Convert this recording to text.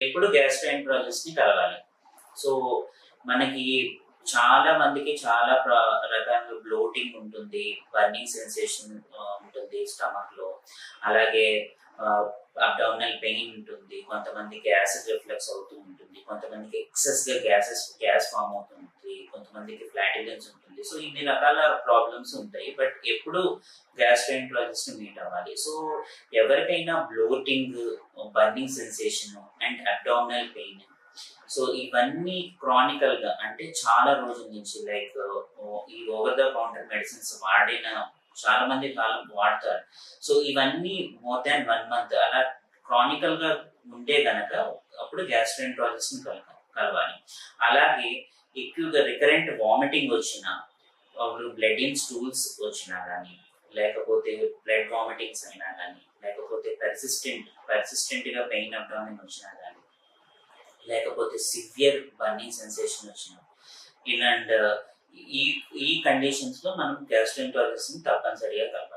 ఇప్పుడు గ్యాస్ట్రోఎంట్రాలజిస్ట్ ని కలవాలి. సో మనకి చాలా మందికి చాలా రకాల బ్లోటింగ్ ఉంటుంది, బర్నింగ్ సెన్సేషన్ ఉంటుంది స్టమక్ లో. అలాగే అబ్డామినల్ పెయిన్ ఉంటుంది, కొంతమంది గ్యాస్ రిఫ్లెక్స్ అవుతూ ఉంటుంది, కొంతమందికి ఎక్సెస్ గా గ్యాస్ ఫామ్ అవుతుంది, కొంతమందికి ఫ్లాటిలెన్స్ ఉంటుంది. సో ఇన్ని రకాల ప్రాబ్లమ్స్ ఉంటాయి. బట్ ఎప్పుడు గ్యాస్ట్రోఎంట్రాలజిస్ట్ ని మీట్ అవ్వాలి. సో ఎవరికైనా bloating, burning sensation and abdominal pain, so ఇవన్నీ క్రానికల్ గా అంటే చాలా రోజుల నుంచి, లైక్ ఈ ఓవర్ ద కౌంటర్ మెడిసిన్స్ వాడిన చాలా మంది కాలం వాడతారు. సో ఇవన్నీ మోర్ దాన్ 1 month అలా క్రానికల్ గా ఉంటే గనక అప్పుడు గ్యాస్ట్రోఎంట్రాలజిస్ట్ ని కలవాలి. అలాగే ఎక్కువగా రికరెంట్ వామిటింగ్ వచ్చినా, బ్లడ్ ఇన్ స్టూల్స్ వచ్చినా కానీ, లేకపోతే బ్లడ్ వామిటింగ్స్ అయినా కానీ, లేకపోతే పర్సిస్టెంట్ గా పెయిన్ అబ్డామిన్ వచ్చినా కానీ, లేకపోతే సివియర్ బర్నింగ్ సెన్సేషన్ వచ్చినా, ఇలాంటి ఈ కండిషన్స్ లో మనం గ్యాస్ట్రోఎంట్రాలజిస్ట్ ని తప్పనిసరిగా కలవాలి.